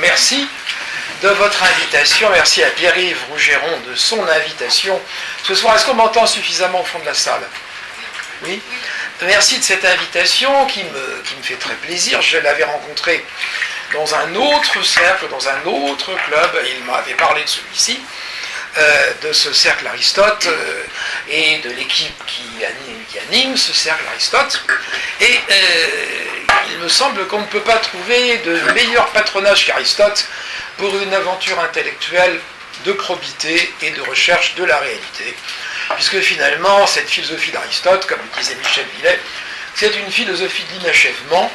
merci de votre invitation. Merci à Pierre-Yves Rougeron de son invitation. Ce soir, est-ce qu'on m'entend suffisamment au fond de la salle? Oui. Merci de cette invitation qui me fait très plaisir. Je l'avais rencontré dans un autre cercle, dans un autre club. Il m'avait parlé de celui-ci, de ce cercle Aristote et de l'équipe qui anime ce cercle Aristote. Et il me semble qu'on ne peut pas trouver de meilleur patronage qu'Aristote pour une aventure intellectuelle de probité et de recherche de la réalité. Puisque finalement, cette philosophie d'Aristote, comme le disait Michel Villet, c'est une philosophie de l'inachèvement,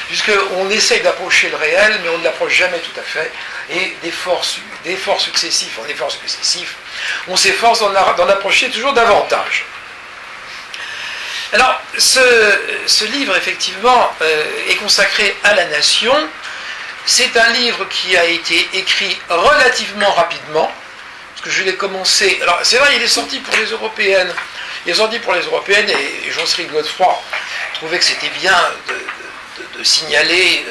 puisqu'on essaye d'approcher le réel, mais on ne l'approche jamais tout à fait, et d'efforts successifs en efforts successifs, on s'efforce d'en approcher toujours davantage. Alors, ce livre, effectivement, est consacré à la nation. C'est un livre qui a été écrit relativement rapidement, parce que je l'ai commencé... Alors, c'est vrai, il est sorti pour les européennes. Il est sorti pour les européennes, et Jean-Cyril Godefroy trouvait que c'était bien de signaler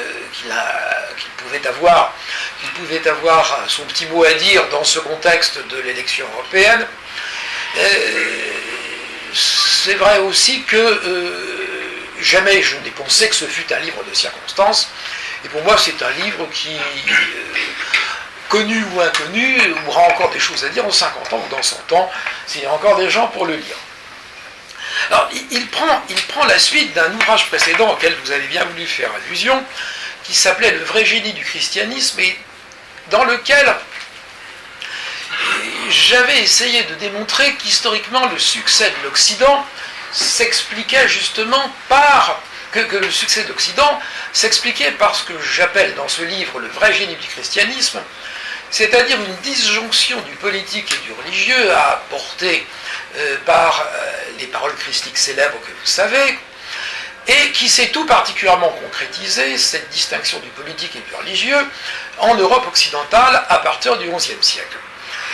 qu'il pouvait avoir son petit mot à dire dans ce contexte de l'élection européenne. C'est vrai aussi que jamais je n'ai pensé que ce fût un livre de circonstances. Et pour moi, c'est un livre qui, connu ou inconnu, aura encore des choses à dire en 50 ans ou dans 100 ans, s'il y a encore des gens pour le lire. Alors, il prend la suite d'un ouvrage précédent auquel vous avez bien voulu faire allusion, qui s'appelait « Le vrai génie du christianisme », et dans lequel j'avais essayé de démontrer qu'historiquement, le succès de l'Occident s'expliquait justement que le succès d'Occident s'expliquait par ce que j'appelle dans ce livre le vrai génie du christianisme, c'est-à-dire une disjonction du politique et du religieux apportée par les paroles christiques célèbres que vous savez, et qui s'est tout particulièrement concrétisée, cette distinction du politique et du religieux, en Europe occidentale à partir du XIe siècle.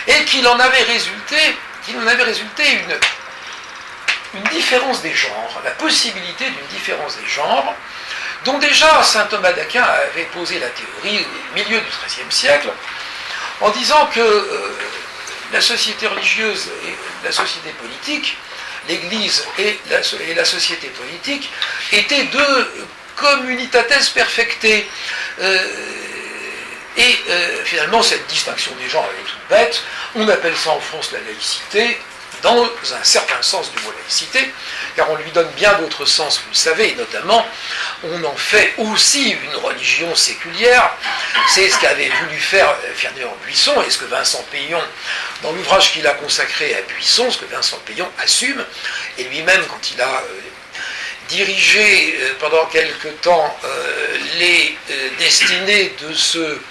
Et qu'il en avait résulté une différence des genres, la possibilité d'une différence des genres, dont déjà saint Thomas d'Aquin avait posé la théorie au milieu du XIIIe siècle, en disant que la société religieuse et la société politique, l'Église et la société politique, étaient deux communitates perfectae. Finalement, cette distinction des genres est toute bête. On appelle ça en France la laïcité, dans un certain sens du mot laïcité, car on lui donne bien d'autres sens, vous le savez, et notamment, on en fait aussi une religion séculière. C'est ce qu'avait voulu faire Ferdinand Buisson, et ce que Vincent Peillon, dans l'ouvrage qu'il a consacré à Buisson, ce que Vincent Peillon assume, et lui-même, quand il a dirigé pendant quelque temps les destinées de ceux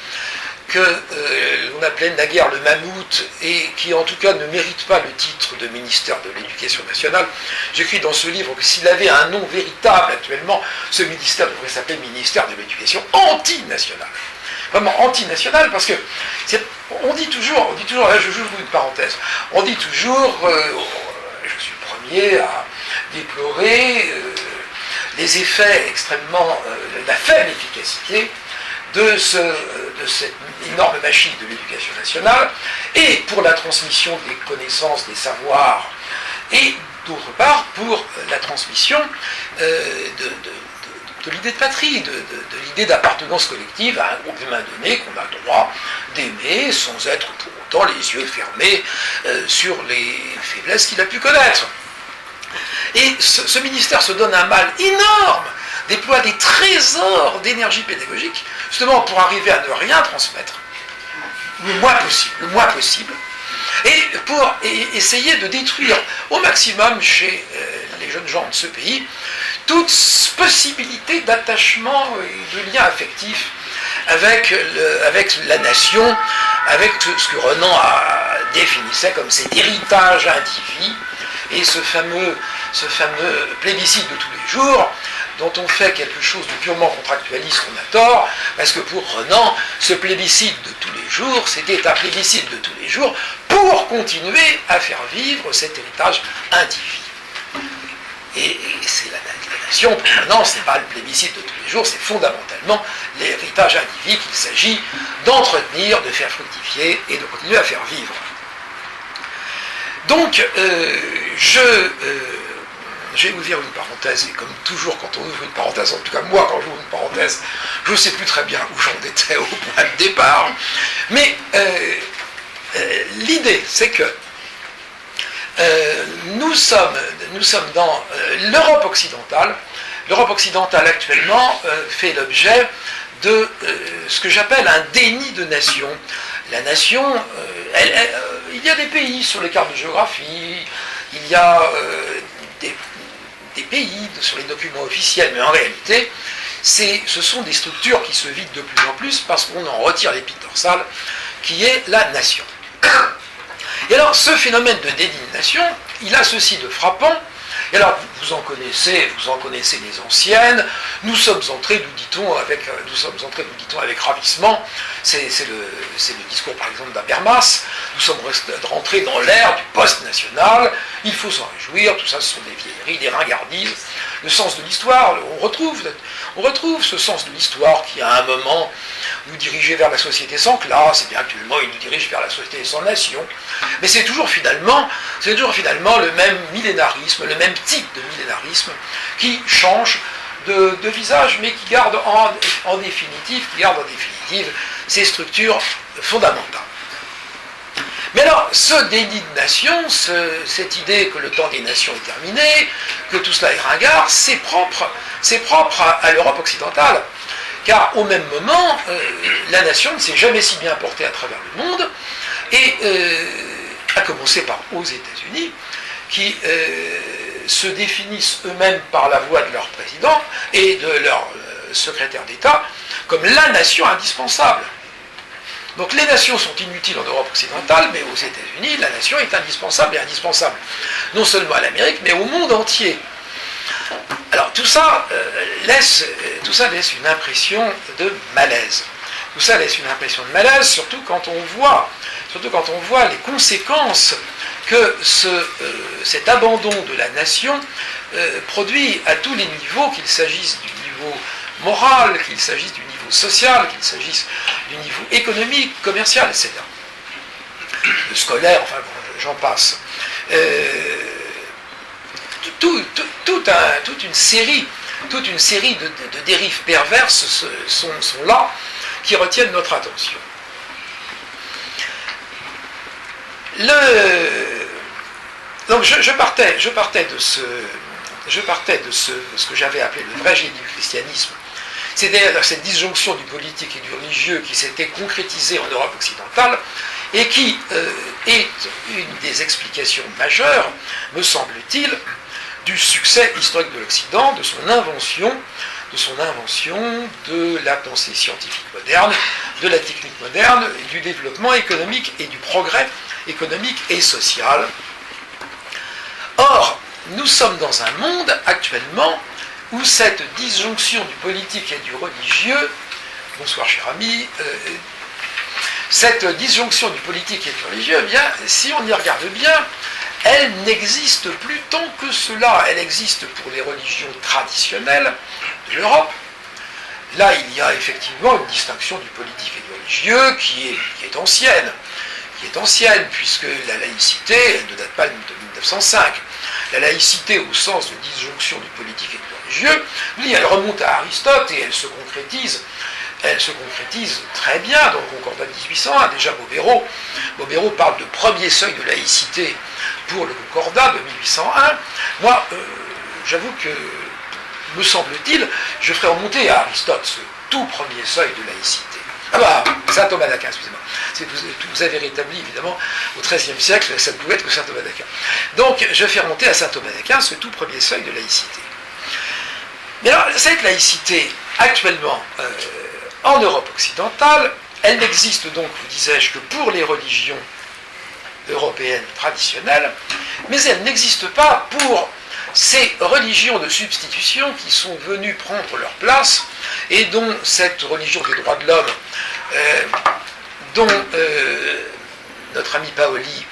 que l'on appelait naguère le mammouth, et qui en tout cas ne mérite pas le titre de ministère de l'Éducation nationale. J'écris dans ce livre que s'il avait un nom véritable actuellement, ce ministère devrait s'appeler ministère de l'Éducation antinationale. Vraiment antinationale, parce que on dit toujours, là je j'ouvre une parenthèse, on dit toujours, je suis le premier à déplorer les effets extrêmement, la faible efficacité de cette énorme machine de l'éducation nationale, et pour la transmission des connaissances, des savoirs, et d'autre part pour la transmission de l'idée de patrie, de l'idée d'appartenance collective à un groupe humain donné qu'on a le droit d'aimer sans être pour autant les yeux fermés sur les faiblesses qu'il a pu connaître. Et ce ministère se donne un mal énorme, déploie des trésors d'énergie pédagogique, justement pour arriver à ne rien transmettre, le moins possible, et pour essayer de détruire au maximum chez les jeunes gens de ce pays toute possibilité d'attachement et de lien affectif avec la nation, avec ce que Renan définissait comme cet héritage indivis, et ce fameux plébiscite de tous les jours, dont on fait quelque chose de purement contractualiste, on a tort, parce que pour Renan, ce plébiscite de tous les jours, c'était un plébiscite de tous les jours pour continuer à faire vivre cet héritage indivis. Et c'est la nation, maintenant, ce n'est pas le plébiscite de tous les jours, c'est fondamentalement l'héritage individu qu'il s'agit d'entretenir, de faire fructifier et de continuer à faire vivre. Donc, je vais ouvrir une parenthèse, et comme toujours quand on ouvre une parenthèse, en tout cas moi quand j'ouvre une parenthèse, je ne sais plus très bien où j'en étais au point de départ, mais l'idée c'est que nous sommes dans l'Europe occidentale. L'Europe occidentale actuellement fait l'objet de ce que j'appelle un déni de nation. La nation, il y a des pays sur les cartes de géographie, il y a des pays sur les documents officiels, mais en réalité, ce sont des structures qui se vident de plus en plus parce qu'on en retire l'épine dorsale, qui est la nation. Et alors, ce phénomène de dédignation, il a ceci de frappant. Et alors, vous en connaissez les anciennes. Nous sommes entrés, nous dit-on avec ravissement. C'est le discours, par exemple, d'Habermas. Nous sommes rentrés dans l'ère du post-national. Il faut s'en réjouir. Tout ça, ce sont des vieilleries, des ringardises. Le sens de l'histoire, on retrouve ce sens de l'histoire qui, à un moment, nous dirigeait vers la société sans classe, et bien actuellement, il nous dirige vers la société sans nation. Mais c'est toujours finalement le même millénarisme, le même type de millénarisme qui change de visage, mais qui garde en définitive ces structures fondamentales. Mais alors, ce déni de nation, cette idée que le temps des nations est terminé, que tout cela est ringard, c'est propre à l'Europe occidentale. Car au même moment, la nation ne s'est jamais si bien portée à travers le monde, et à commencer aux États-Unis, qui se définissent eux-mêmes par la voix de leur président et de leur secrétaire d'État comme la nation indispensable. Donc les nations sont inutiles en Europe occidentale, mais aux États-Unis, la nation est indispensable et indispensable, non seulement à l'Amérique, mais au monde entier. Alors tout ça laisse une impression de malaise. Tout ça laisse une impression de malaise, surtout quand on voit les conséquences que cet abandon de la nation produit à tous les niveaux, qu'il s'agisse du niveau moral, qu'il s'agisse du niveau social, qu'il s'agisse du niveau économique, commercial, etc. Scolaire, enfin bon, j'en passe. Toute une série de dérives perverses sont là, qui retiennent notre attention. Donc je partais de ce que j'avais appelé le vrai génie du christianisme. C'est-à-dire cette disjonction du politique et du religieux qui s'était concrétisée en Europe occidentale et qui est une des explications majeures, me semble-t-il, du succès historique de l'Occident, de son invention, de la pensée scientifique moderne, de la technique moderne, du développement économique et du progrès économique et social. Or, nous sommes dans un monde actuellement où cette disjonction du politique et du religieux, bonsoir cher ami, cette disjonction du politique et du religieux, eh bien, si on y regarde bien, elle n'existe plus tant que cela. Elle existe pour les religions traditionnelles de l'Europe. Là, il y a effectivement une distinction du politique et du religieux qui est ancienne, puisque la laïcité, elle ne date pas de 1905. La laïcité, au sens de disjonction du politique et du religieux, oui, elle remonte à Aristote et elle se concrétise très bien dans le Concordat de 1801. Déjà, Bobéro parle de premier seuil de laïcité pour le Concordat de 1801. Moi, j'avoue que, me semble-t-il, je ferai remonter à Aristote ce tout premier seuil de laïcité. Ah bah, saint Thomas d'Aquin, excusez-moi. Vous avez rétabli, évidemment, au XIIIe siècle, ça ne pouvait être que saint Thomas d'Aquin. Donc, je fais remonter à saint Thomas d'Aquin ce tout premier seuil de laïcité. Mais alors, cette laïcité, actuellement, en Europe occidentale, elle n'existe donc, vous disais-je, que pour les religions européennes traditionnelles, mais elle n'existe pas pour ces religions de substitution qui sont venues prendre leur place et dont cette religion des droits de l'homme, notre ami Paoli,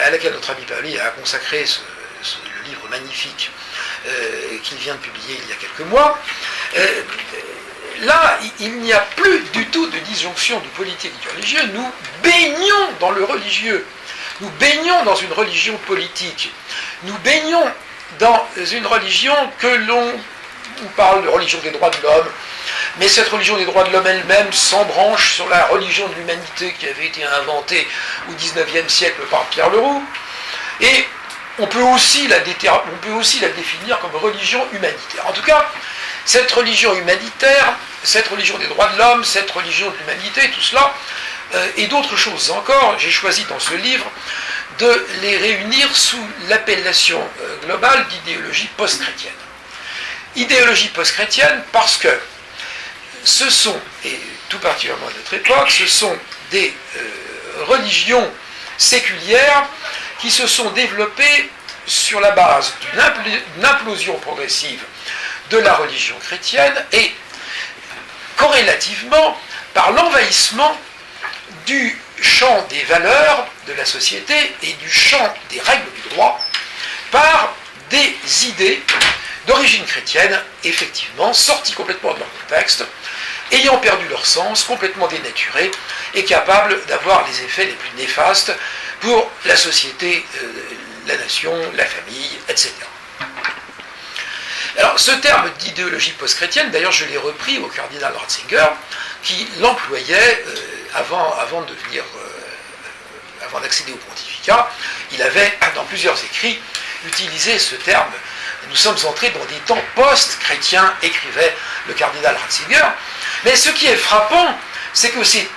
à laquelle notre ami Paoli a consacré le livre magnifique qu'il vient de publier il y a quelques mois, là, il n'y a plus du tout de disjonction du politique et du religieux. Nous baignons dans le religieux. Nous baignons dans une religion politique. Nous baignons dans une religion que l'on parle de religion des droits de l'homme, mais cette religion des droits de l'homme elle-même s'embranche sur la religion de l'humanité qui avait été inventée au XIXe siècle par Pierre Leroux. Et on peut aussi la définir comme religion humanitaire. En tout cas, cette religion humanitaire, cette religion des droits de l'homme, cette religion de l'humanité, tout cela, et d'autres choses encore, j'ai choisi dans ce livre de les réunir sous l'appellation globale d'idéologie post-chrétienne. Idéologie post-chrétienne parce que ce sont, et tout particulièrement à notre époque, ce sont des religions séculières qui se sont développées sur la base d'une implosion progressive de la religion chrétienne et corrélativement par l'envahissement du champ des valeurs de la société et du champ des règles du droit par des idées d'origine chrétienne, effectivement, sorties complètement de leur contexte, ayant perdu leur sens, complètement dénaturées, et capables d'avoir les effets les plus néfastes pour la société, la nation, la famille, etc. Alors, ce terme d'idéologie post-chrétienne, d'ailleurs, je l'ai repris au cardinal Ratzinger, qui l'employait avant d'accéder au pontificat. Il avait, dans plusieurs écrits, utilisé ce terme. Nous sommes entrés dans des temps post-chrétiens, écrivait le cardinal Ratzinger. Mais ce qui est frappant, c'est que ces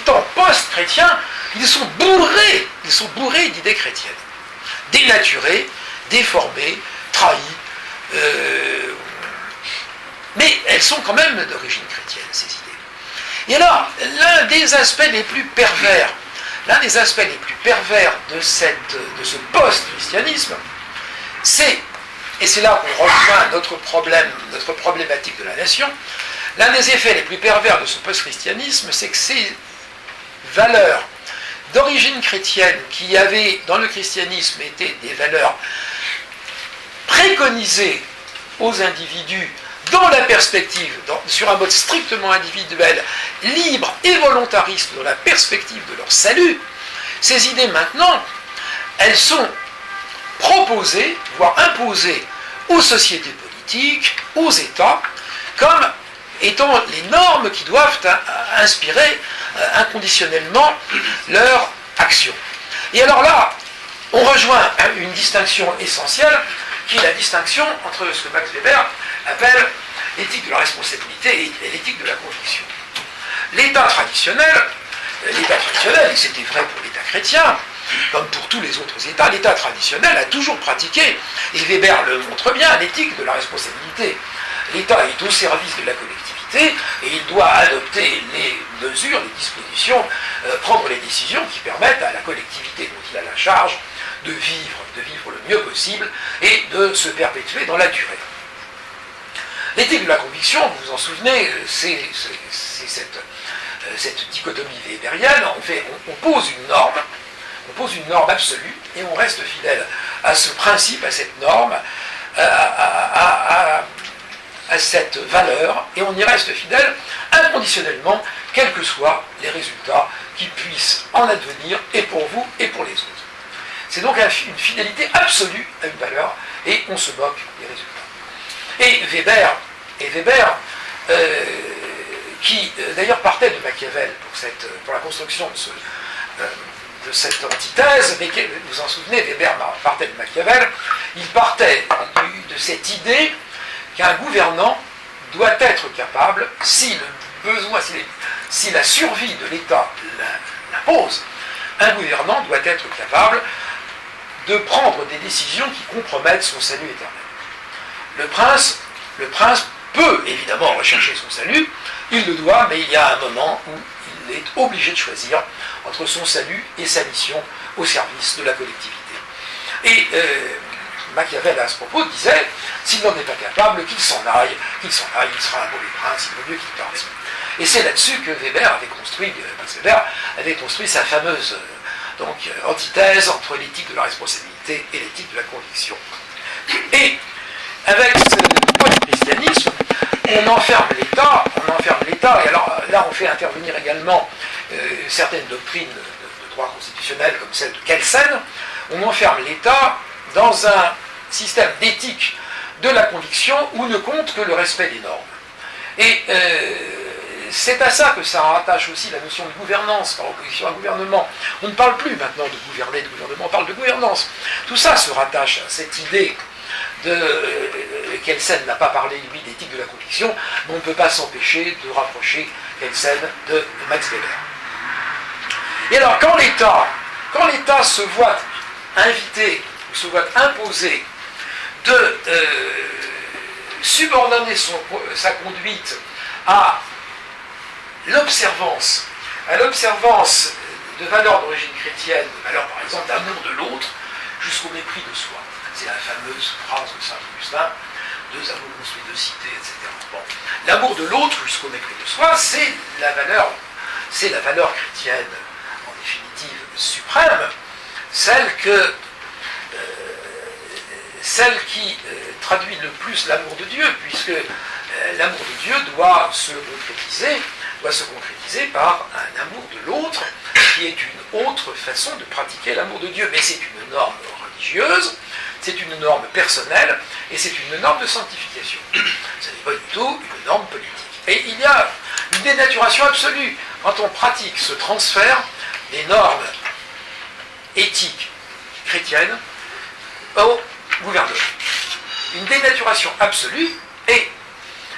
temps post-chrétiens, ils sont bourrés d'idées chrétiennes, dénaturées, déformées, trahies, mais elles sont quand même d'origine chrétienne, ces idées. Et alors, l'un des aspects les plus pervers de ce post-christianisme, et c'est là qu'on rejoint notre problématique de la nation, l'un des effets les plus pervers de ce post-christianisme, c'est que ces valeurs d'origine chrétienne qui avaient dans le christianisme été des valeurs préconisées aux individus dans la perspective, sur un mode strictement individuel, libre et volontariste, dans la perspective de leur salut, ces idées maintenant, elles sont proposées, voire imposées aux sociétés politiques, aux États, comme étant les normes qui doivent inspirer inconditionnellement leur action. Et alors là, on rejoint une distinction essentielle, qui est la distinction entre ce que Max Weber appelle l'éthique de la responsabilité et l'éthique de la conviction. L'État traditionnel, et c'était vrai pour l'État chrétien, comme pour tous les autres États, l'État traditionnel a toujours pratiqué, et Weber le montre bien, l'éthique de la responsabilité. L'État est au service de la collectivité et il doit adopter les mesures, les dispositions, prendre les décisions qui permettent à la collectivité dont il a la charge de vivre le mieux possible et de se perpétuer dans la durée. L'éthique de la conviction, vous vous en souvenez, c'est cette dichotomie weberienne. On pose une norme absolue et on reste fidèle à ce principe, à cette norme, à cette valeur, et on y reste fidèle inconditionnellement, quels que soient les résultats qui puissent en advenir, et pour vous et pour les autres. C'est donc une fidélité absolue à une valeur, et on se moque des résultats. Et Weber, qui d'ailleurs partait de Machiavel pour la construction de cette antithèse, mais vous vous en souvenez, Weber partait de Machiavel, il partait de cette idée qu'un gouvernant doit être capable, si la survie de l'État l'impose, un gouvernant doit être capable de prendre des décisions qui compromettent son salut éternel. Le prince peut évidemment rechercher son salut, il le doit, mais il y a un moment où il est obligé de choisir entre son salut et sa mission au service de la collectivité. Et Machiavel, à ce propos, disait, s'il n'en est pas capable, qu'il s'en aille, il sera un mauvais prince, il vaut mieux qu'il parte. Et c'est là-dessus que Max Weber avait construit sa fameuse antithèse entre l'éthique de la responsabilité et l'éthique de la conviction. Et avec ce poids du christianisme, on enferme l'État, et alors là on fait intervenir également certaines doctrines de droit constitutionnel comme celle de Kelsen, on enferme l'État dans un système d'éthique de la conviction où ne compte que le respect des normes. Et c'est à ça que ça rattache aussi la notion de gouvernance par opposition à gouvernement. On ne parle plus maintenant de gouverner, de gouvernement, on parle de gouvernance. Tout ça se rattache à cette idée Kelsen n'a pas parlé, lui, d'éthique de la conviction, mais on ne peut pas s'empêcher de rapprocher Kelsen de Max Weber. Et alors, quand l'État se voit invité, se voit imposer de subordonner sa conduite à l'observance de valeurs d'origine chrétienne, de valeurs par exemple d'amour de l'autre, jusqu'au mépris de soi. C'est la fameuse phrase de Saint Augustin, deux amours construits, deux cités, etc. Bon. L'amour de l'autre jusqu'au mépris de soi, c'est la valeur chrétienne, en définitive suprême, celle qui traduit le plus l'amour de Dieu, puisque l'amour de Dieu doit se concrétiser par un amour de l'autre, qui est une autre façon de pratiquer l'amour de Dieu. Mais c'est une norme religieuse, c'est une norme personnelle, et c'est une norme de sanctification. Ce n'est pas du tout une norme politique. Et il y a une dénaturation absolue quand on pratique ce transfert des normes éthiques chrétiennes au gouvernement. Une dénaturation absolue, et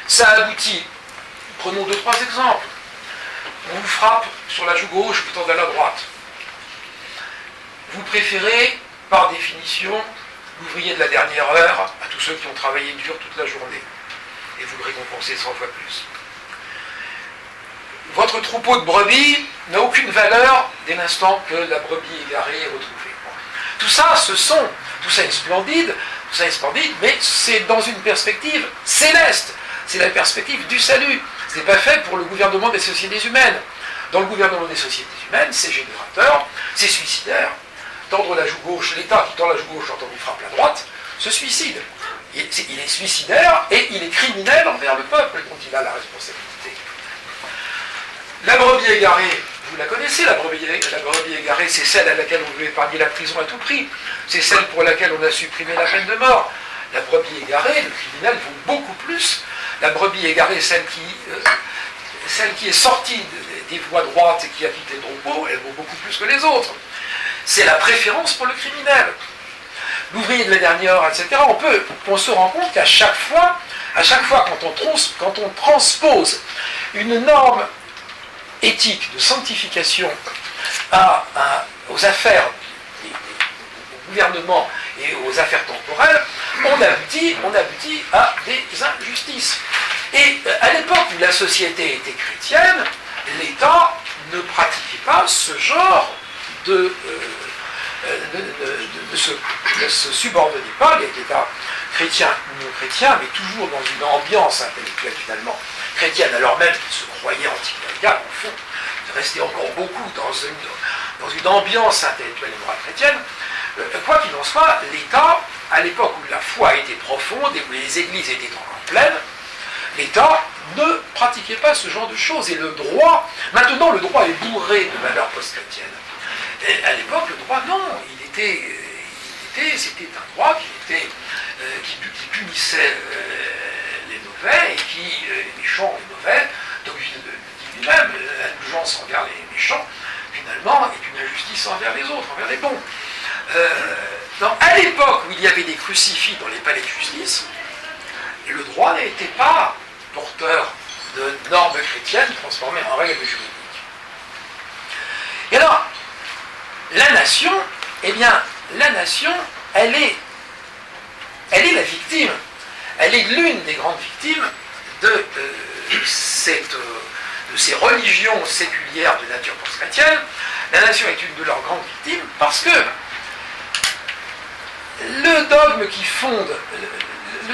ça aboutit, prenons 2-3 exemples. On vous frappe sur la joue gauche plutôt que de la droite. Vous préférez, par définition, l'ouvrier de la dernière heure à tous ceux qui ont travaillé dur toute la journée. Et vous le récompensez 100 fois plus. Votre troupeau de brebis n'a aucune valeur dès l'instant que la brebis égarée est retrouvée. Tout ça est splendide, mais c'est dans une perspective céleste. C'est la perspective du salut. Ce n'est pas fait pour le gouvernement des sociétés humaines. Dans le gouvernement des sociétés humaines, c'est générateur, c'est suicidaire. Tendre la joue gauche, l'État qui tend la joue gauche quand on lui frappe la droite, se suicide. Il est suicidaire et il est criminel envers le peuple dont il a la responsabilité. La brebis égarée, vous la connaissez, la brebis égarée, c'est celle à laquelle on veut épargner la prison à tout prix. C'est celle pour laquelle on a supprimé la peine de mort. La brebis égarée, le criminel vaut beaucoup plus. La brebis égarée, celle qui est sortie des voies droites et qui a quitté le troupeau, elle vaut beaucoup plus que les autres. C'est la préférence pour le criminel. L'ouvrier de la dernière heure, etc. On se rend compte qu'à chaque fois quand on transpose une norme éthique de sanctification aux affaires, au gouvernement et aux affaires temporelles, on aboutit à des injustices. Et à l'époque où la société était chrétienne, l'État ne pratiquait pas ce genre ne se subordonnait pas, l'État chrétien ou non chrétien, mais toujours dans une ambiance intellectuelle finalement chrétienne, alors même qu'il se croyait anticlérical, au fond, il restait encore beaucoup dans une ambiance intellectuelle et morale chrétienne. Quoi qu'il en soit, l'État, à l'époque où la foi était profonde et où les églises étaient encore pleines, l'État ne pratiquait pas ce genre de choses. Et le droit, maintenant le droit est bourré de valeurs post-chrétiennes. Et à l'époque, le droit, non, c'était un droit qui punissait les mauvais et les méchants et les mauvais, donc dit lui-même, l'indulgence envers les méchants, finalement, est une injustice envers les autres, envers les bons. À l'époque où il y avait des crucifix dans les palais de justice, le droit n'était pas porteur de normes chrétiennes transformées en règles juridiques. Et alors, la nation, elle est la victime, elle est l'une des grandes victimes de ces religions séculières de nature post-chrétienne. La nation est une de leurs grandes victimes parce que le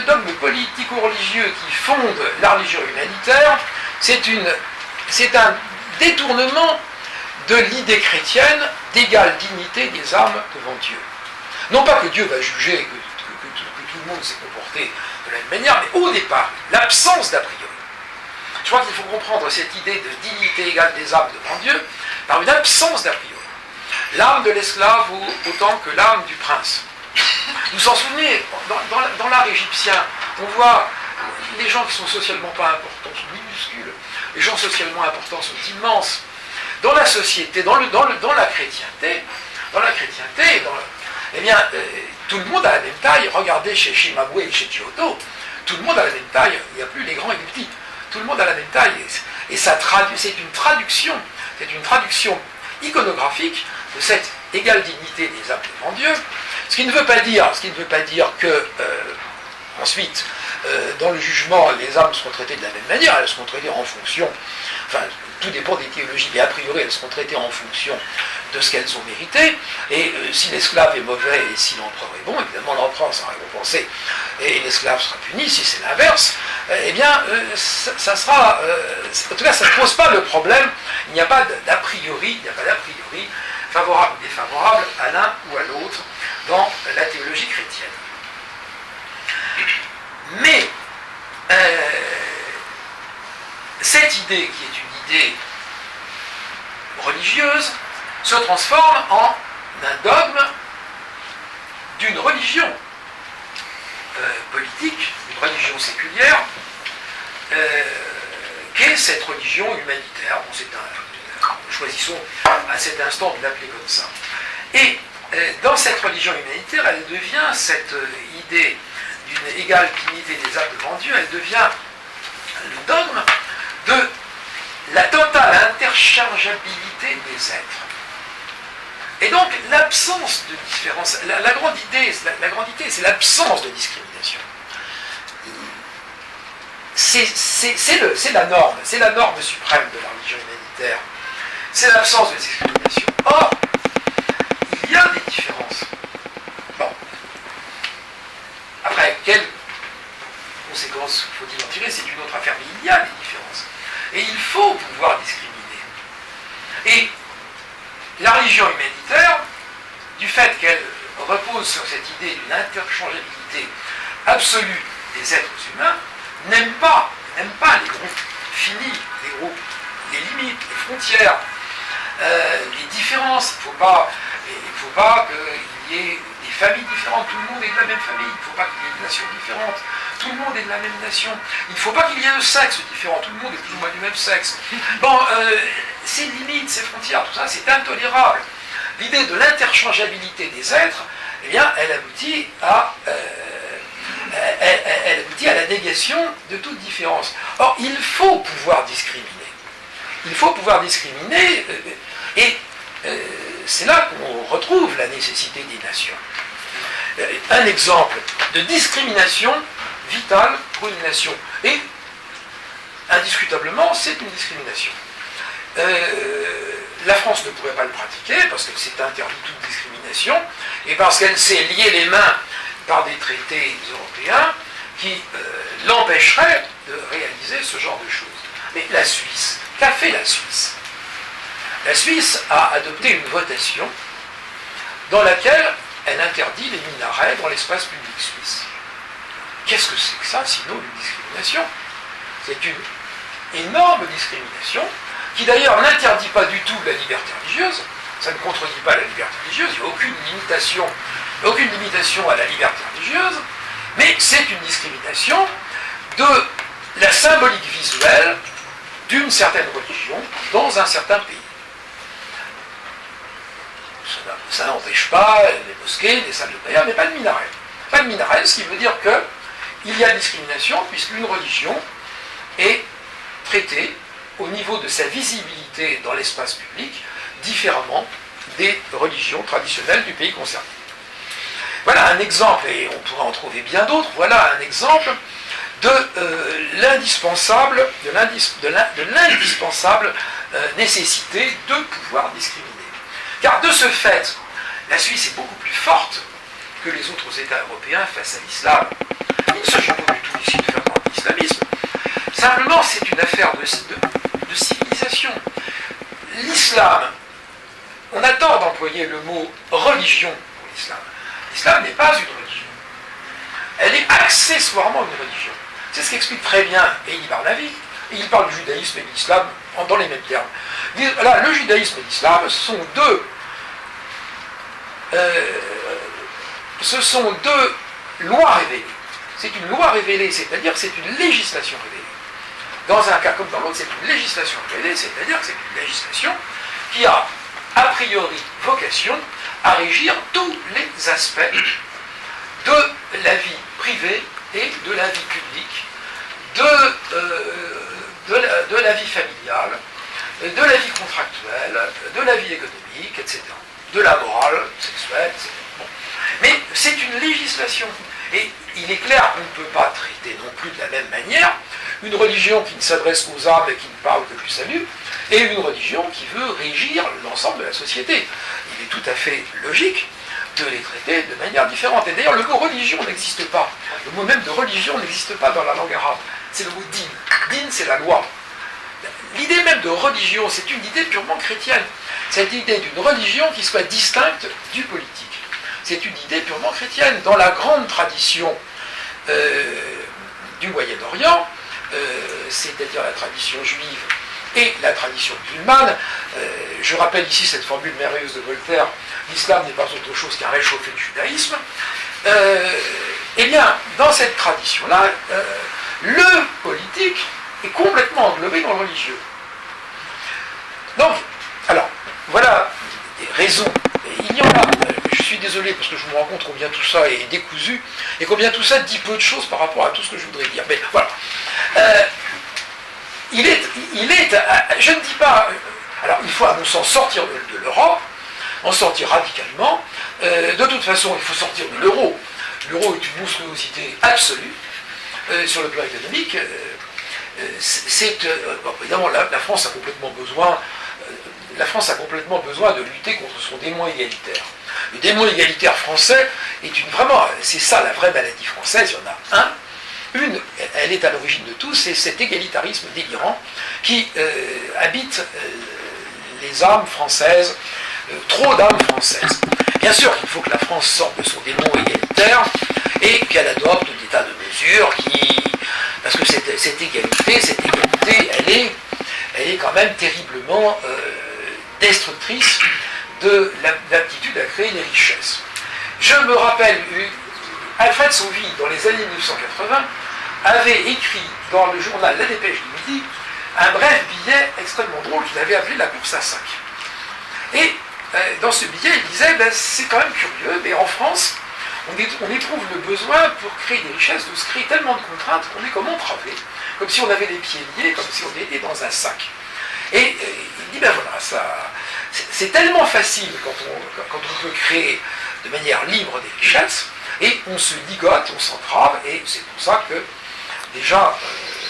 dogme politico-religieux qui fonde la religion humanitaire, c'est un détournement de l'idée chrétienne d'égale dignité des âmes devant Dieu. Non pas que Dieu va juger, que tout le monde s'est comporté de la même manière, mais au départ, l'absence d'a priori. Je crois qu'il faut comprendre cette idée de dignité égale des âmes devant Dieu par une absence d'a priori. L'âme de l'esclave vaut autant que l'âme du prince. Vous vous en souvenez, dans l'art égyptien, on voit les gens qui sont socialement pas importants sont minuscules, les gens socialement importants sont immenses. Dans la société, dans la chrétienté, eh bien, tout le monde a la même taille. Regardez chez Cimabue et chez Giotto, tout le monde a la même taille, il n'y a plus les grands et les petits. Tout le monde a la même taille, et ça c'est une traduction iconographique de cette égale dignité des âmes devant Dieu. Ce qui ne veut pas dire que ensuite, dans le jugement, les âmes seront traitées de la même manière. Elles seront traitées en fonction, enfin, tout dépend des théologies, mais a priori, elles seront traitées en fonction de ce qu'elles ont mérité. Et si l'esclave est mauvais et si l'empereur est bon, évidemment, l'empereur sera récompensé et l'esclave sera puni. Si c'est l'inverse, eh bien, ça sera. En tout cas, ça ne pose pas le problème. Il n'y a pas d'a priori, favorable ou défavorable à l'un ou à l'autre dans la théologie chrétienne. Mais cette idée, qui est une idée religieuse, se transforme en un dogme d'une religion politique, une religion séculière, qu'est cette religion humanitaire. Bon, choisissons à cet instant de l'appeler comme ça. Et dans cette religion humanitaire, elle devient cette idée d'une égale dignité des âmes devant Dieu, elle devient le dogme de la totale interchangeabilité des êtres. Et donc l'absence de différence, la grande idée, c'est l'absence de discrimination. C'est la norme suprême de la religion humanitaire. C'est l'absence de discrimination. Or, il y a des différences. Bon. Après, quelles conséquences faut-il en tirer? C'est une autre affaire, mais il y a des différences. Et il faut pouvoir discriminer. Et la religion humanitaire, du fait qu'elle repose sur cette idée d'une interchangeabilité absolue des êtres humains, n'aime pas les groupes finis, les limites, les frontières, les différences. Il ne faut pas qu'il y ait des familles différentes, tout le monde est de la même famille. Il ne faut pas qu'il y ait des nations différentes, tout le monde est de la même nation. Il ne faut pas qu'il y ait de sexe différent, tout le monde est plus ou moins du même sexe. Bon, ces limites, ces frontières, tout ça, c'est intolérable. L'idée de l'interchangeabilité des êtres, eh bien, elle aboutit à la négation de toute différence. Or, il faut pouvoir discriminer. Il faut pouvoir discriminer, et c'est là qu'on retrouve la nécessité des nations. Un exemple de discrimination vitale pour une nation. Et, indiscutablement, c'est une discrimination. La France ne pourrait pas le pratiquer, parce qu'elle s'est interdit toute discrimination, et parce qu'elle s'est liée les mains par des traités européens qui l'empêcheraient de réaliser ce genre de choses. Mais la Suisse, qu'a fait la Suisse? La Suisse a adopté une votation dans laquelle elle interdit les minarets dans l'espace public suisse. Qu'est-ce que c'est que ça, sinon une discrimination? C'est une énorme discrimination, qui d'ailleurs n'interdit pas du tout la liberté religieuse. Ça ne contredit pas la liberté religieuse, il n'y a aucune limitation à la liberté religieuse, mais c'est une discrimination de la symbolique visuelle d'une certaine religion dans un certain pays. Ça n'empêche pas les mosquées, les salles de prière, mais pas de minaret. Pas de minaret, ce qui veut dire qu'il y a discrimination, puisqu'une religion est traitée au niveau de sa visibilité dans l'espace public différemment des religions traditionnelles du pays concerné. Voilà un exemple, et on pourrait en trouver bien d'autres, voilà un exemple de l'indispensable nécessité de pouvoir discriminer. Car de ce fait, la Suisse est beaucoup plus forte que les autres États européens face à l'islam. Il ne s'agit pas du tout ici de faire de l'islamisme. Simplement, c'est une affaire de civilisation. L'islam, on a tort d'employer le mot religion pour l'islam. L'islam n'est pas une religion. elle est accessoirement une religion. C'est ce qu'explique très bien Elie Barnavi. Il parle du judaïsme et de l'islam dans les mêmes termes. Là, le judaïsme et l'islam, ce sont deux lois révélées. C'est une loi révélée, c'est-à-dire que c'est une législation révélée. Dans un cas comme dans l'autre, c'est une législation révélée, c'est-à-dire que c'est une législation qui a a priori vocation à régir tous les aspects de la vie privée et de la vie publique, de la vie familiale, de la vie contractuelle, de la vie économique, etc. De la morale sexuelle, etc. Bon. Mais c'est une législation. Et il est clair qu'on ne peut pas traiter non plus de la même manière une religion qui ne s'adresse qu'aux âmes et qui ne parle que du salut, et une religion qui veut régir l'ensemble de la société. Il est tout à fait logique de les traiter de manière différente. Et d'ailleurs, le mot religion n'existe pas. Le mot même de religion n'existe pas dans la langue arabe. C'est le mot din. Din, c'est la loi. L'idée même de religion, c'est une idée purement chrétienne. C'est l'idée d'une religion qui soit distincte du politique. C'est une idée purement chrétienne. Dans la grande tradition du Moyen-Orient, c'est-à-dire la tradition juive et la tradition musulmane, je rappelle ici cette formule merveilleuse de Voltaire, l'islam n'est pas autre chose qu'un réchauffé du judaïsme, eh bien, dans cette tradition-là, le politique est complètement englobé dans le religieux. Donc, alors, voilà des raisons. Il y en a, je suis désolé parce que je me rends compte combien tout ça est décousu et combien tout ça dit peu de choses par rapport à tout ce que je voudrais dire. Mais voilà. Je ne dis pas. Alors, il faut à mon sens sortir de l'Europe, en sortir radicalement. De toute façon, il faut sortir de l'euro. L'euro est une monstruosité absolue sur le plan économique. Évidemment, la France a complètement besoin. La France a complètement besoin de lutter contre son démon égalitaire. Le démon égalitaire français c'est ça la vraie maladie française, il y en a un. Elle est à l'origine de tout, c'est cet égalitarisme délirant qui habite les âmes françaises, trop d'âmes françaises. Bien sûr qu'il faut que la France sorte de son démon égalitaire et qu'elle adopte des tas de mesures parce que cette égalité, elle est quand même terriblement destructrice de l'aptitude à créer des richesses. Je me rappelle, Alfred Sauvy, dans les années 1980, avait écrit dans le journal La Dépêche du Midi un bref billet extrêmement drôle qu'il avait appelé La course à 5. Et dans ce billet, il disait, c'est quand même curieux, mais en France, on éprouve le besoin pour créer des richesses, de se créer tellement de contraintes qu'on est comme entravé, comme si on avait les pieds liés, comme si on était dans un sac. Et il dit, c'est tellement facile quand on peut créer de manière libre des richesses, et on se ligote, on s'entrave, et c'est pour ça que, déjà,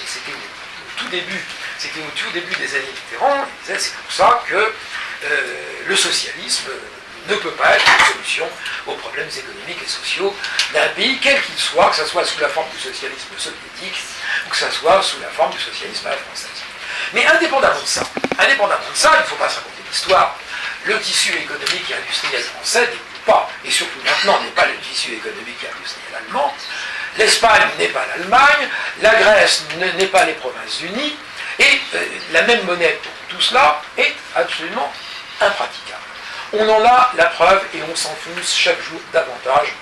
c'était au tout début des années Mitterrand, il disait, c'est pour ça que le socialisme ne peut pas être une solution aux problèmes économiques et sociaux d'un pays, quel qu'il soit, que ce soit sous la forme du socialisme soviétique, ou que ce soit sous la forme du socialisme à la française. Mais indépendamment de ça, il ne faut pas se raconter l'histoire. Le tissu économique et industriel français n'est pas, et surtout maintenant n'est pas le tissu économique et industriel allemand. L'Espagne n'est pas l'Allemagne, la Grèce n'est pas les Provinces-Unies, et la même monnaie pour tout cela est absolument impraticable. On en a la preuve et on s'enfonce chaque jour davantage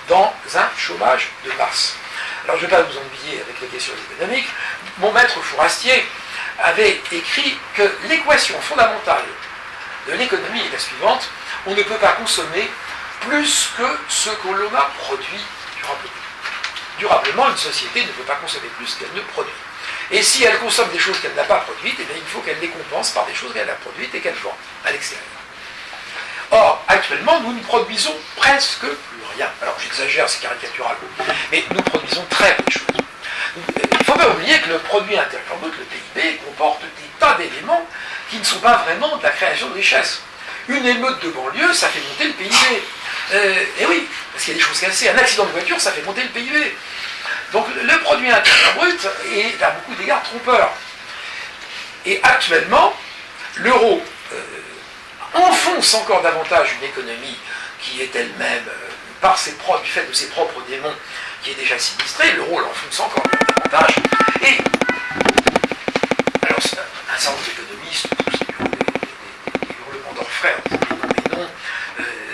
dans un chômage de masse. Alors je ne vais pas vous ennuyer avec les questions économiques. Mon maître Fourastier avait écrit que l'équation fondamentale de l'économie est la suivante: on ne peut pas consommer plus que ce que l'on a produit durablement. Durablement, une société ne peut pas consommer plus qu'elle ne produit. Et si elle consomme des choses qu'elle n'a pas produites, eh bien, il faut qu'elle les compense par des choses qu'elle a produites et qu'elle vend à l'extérieur. Or, actuellement, nous ne produisons presque plus rien. Alors, j'exagère, c'est caricatural, mais nous produisons très peu de choses. Il ne faut pas oublier que le produit intérieur brut, le PIB, comporte des tas d'éléments qui ne sont pas vraiment de la création de richesse. Une émeute de banlieue, ça fait monter le PIB. Et oui, parce qu'il y a des choses cassées. Un accident de voiture, ça fait monter le PIB. Donc le produit intérieur brut est à beaucoup d'égards trompeur. Et actuellement, l'euro enfonce encore davantage une économie qui est elle-même, du fait de ses propres démons, qui est déjà sinistré, l'euro l'enfonce encore davantage, et alors un certain nombre d'économistes des hurlements d'orfraie, on dit non mais non,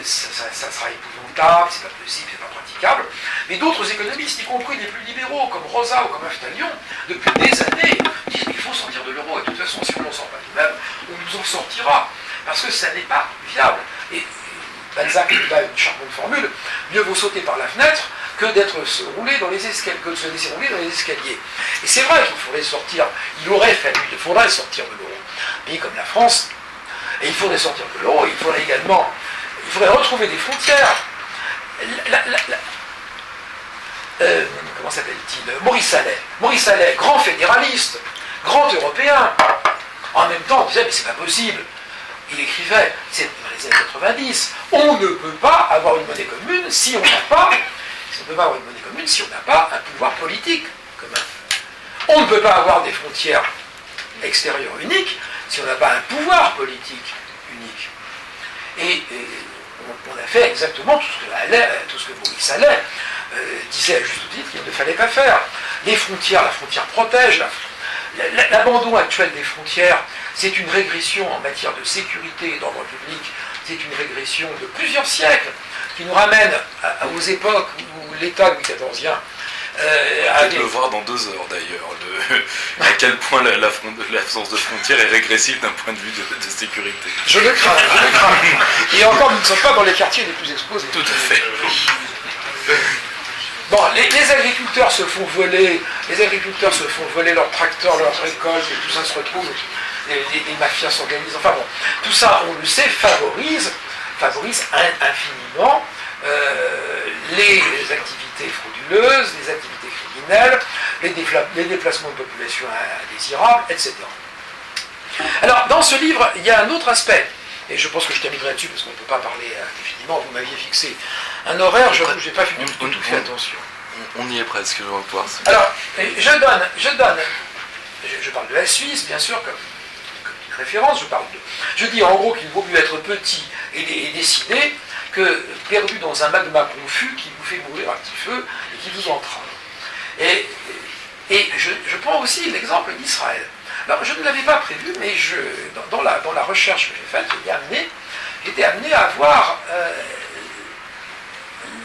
ça sera épouvantable, c'est pas possible, c'est pas praticable, mais d'autres économistes, y compris les plus libéraux, comme Rosa ou comme Aftalion, depuis des années, disent qu'il faut sortir de l'euro, et de toute façon, si on n'en sort pas nous-mêmes, on nous en sortira, parce que ça n'est pas viable. Et Balzac a une charmante formule, mieux vaut sauter par la fenêtre que d'être roulé dans les escaliers, que de se laisser rouler dans les escaliers. Et c'est vrai qu'il faudrait sortir, il faudrait sortir de l'euro. Un pays comme la France, et il faudrait sortir de l'euro, il faudrait retrouver des frontières. Comment s'appelle-t-il? Maurice Allais, grand fédéraliste, grand européen. En même temps, on disait, mais c'est pas possible. Il écrivait, c'est dans les années 90, on ne peut pas avoir une monnaie commune si on n'a pas, un pouvoir politique commun. On ne peut pas avoir des frontières extérieures uniques si on n'a pas un pouvoir politique unique. Et on a fait exactement tout ce que Maurice Allais disait à juste titre qu'il ne fallait pas faire. La frontière protège, l'abandon actuel des frontières, c'est une régression en matière de sécurité et d'ordre public, c'est une régression de plusieurs siècles qui nous ramène aux époques où l'État Louis XIV peut-être le voir dans 2 heures d'ailleurs, à quel point l'absence de frontières est régressive d'un point de vue de sécurité. Je le crains. Et encore, nous ne sommes pas dans les quartiers les plus exposés. Tout à fait. Bon, les agriculteurs se font voler, leurs tracteurs, leurs récoltes, et tout ça se retrouve, les mafias s'organisent, enfin bon, tout ça, on le sait, favorise infiniment les activités frauduleuses, les activités criminelles, les déplacements de population indésirables, etc. Alors, dans ce livre, il y a un autre aspect, et je pense que je terminerai là-dessus parce qu'on ne peut pas parler définitivement, vous m'aviez fixé un horaire, je n'ai pas tout fait attention. On y est presque, je vais voir. Alors, je parle de la Suisse, bien sûr, comme une référence, je dis en gros qu'il vaut mieux être petit et décidé que perdu dans un magma confus qui vous fait mourir à petit feu et qui vous entrave. Et je prends aussi l'exemple d'Israël. Alors, je ne l'avais pas prévu, mais dans la recherche que j'ai faite, j'ai été amené à voir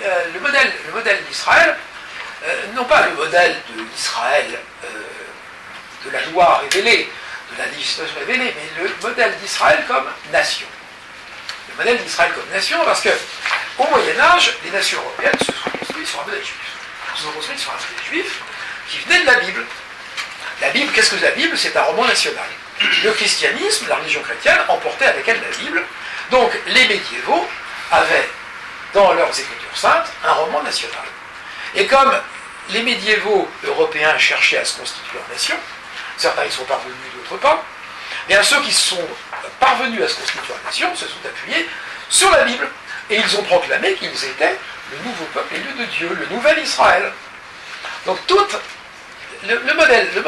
le modèle d'Israël, non pas le modèle de l'Israël de la loi révélée, de la législation révélée, mais le modèle d'Israël comme nation. Le modèle d'Israël comme nation, parce que au Moyen-Âge, les nations européennes se sont construites sur un modèle juif. Elles se sont construites sur un modèle juif qui venait de la Bible. La Bible, qu'est-ce que la Bible? C'est un roman national. Le christianisme, la religion chrétienne, emportait avec elle la Bible. Donc les médiévaux avaient dans leurs écritures saintes un roman national. Et comme les médiévaux européens cherchaient à se constituer en nation, certains y sont parvenus, d'autres pas, bien ceux qui sont parvenus à se constituer en nation se sont appuyés sur la Bible. Et ils ont proclamé qu'ils étaient le nouveau peuple élu de Dieu, le nouvel Israël. Donc le modèle de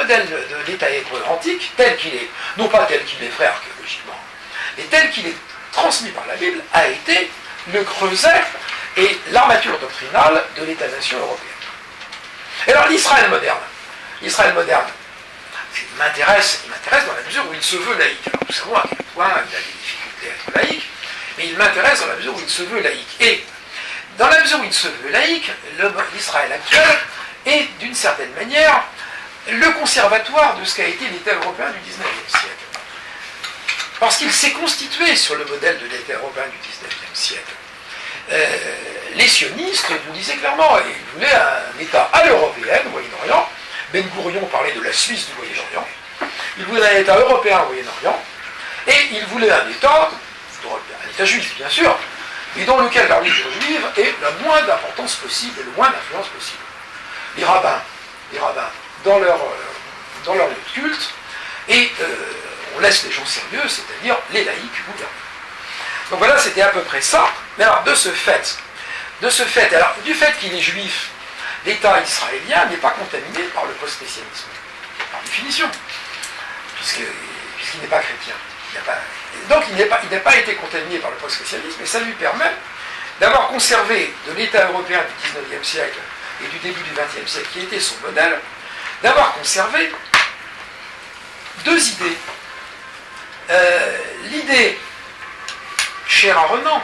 l'État hébreu antique, tel qu'il est, non pas tel qu'il est vrai archéologiquement, mais tel qu'il est transmis par la Bible, a été le creuset et l'armature doctrinale de l'État-nation européen. Et alors l'Israël moderne, il m'intéresse dans la mesure où il se veut laïque. Alors nous savons à quel point il a des difficultés à être laïque, mais il m'intéresse dans la mesure où il se veut laïque. Et dans la mesure où il se veut laïque, l'Israël actuel est d'une certaine manière le conservatoire de ce qu'a été l'État européen du XIXe siècle. Parce qu'il s'est constitué sur le modèle de l'État européen du XIXe siècle. Les sionistes vous disaient clairement, ils voulaient un État à l'européenne au Moyen-Orient. Ben Gourion parlait de la Suisse du Moyen-Orient. Ils voulaient un État européen au Moyen-Orient. Et ils voulaient un État juif, bien sûr, mais dans lequel la religion juive ait la moins d'importance possible et le moins d'influence possible. Les rabbins, dans leur lieu de culte, et on laisse les gens sérieux, c'est-à-dire les laïcs gouverner. Donc voilà, c'était à peu près ça. Mais alors, du fait qu'il est juif, l'État israélien n'est pas contaminé par le post-messianisme, par définition, puisqu'il n'est pas chrétien. Donc il n'a pas été contaminé par le post-messianisme, et ça lui permet d'avoir conservé de l'État européen du XIXe siècle et du début du XXe siècle, qui était son modèle, d'avoir conservé deux idées. L'idée chère à Renan,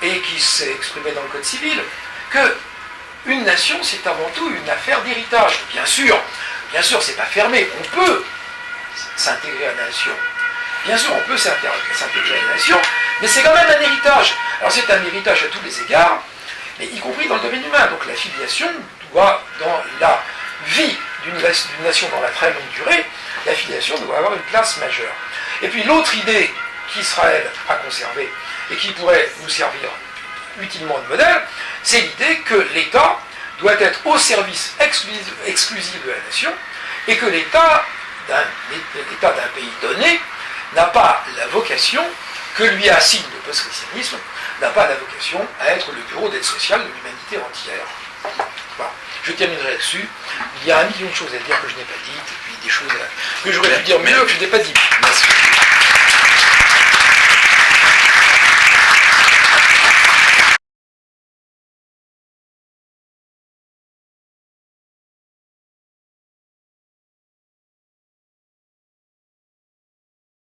et qui s'est exprimée dans le Code civil, que une nation, c'est avant tout une affaire d'héritage. Bien sûr, c'est pas fermé, on peut s'intégrer à la nation. Bien sûr, on peut s'intégrer à la nation, mais c'est quand même un héritage. Alors c'est un héritage à tous les égards, mais y compris dans le domaine humain. Donc la filiation doit, dans la vie d'une nation dans la très longue durée, la filiation doit avoir une place majeure. Et puis l'autre idée qu'Israël a conservée et qui pourrait nous servir utilement de modèle, c'est l'idée que l'État doit être au service exclusif de la nation et que l'État d'un pays donné n'a pas la vocation que lui assigne le post-christianisme, n'a pas la vocation à être le bureau d'aide sociale de l'humanité entière. Voilà. Je terminerai là-dessus. Il y a un million de choses à dire que je n'ai pas dites, et puis des choses que j'aurais pu dire mieux que je n'ai pas dit. Merci.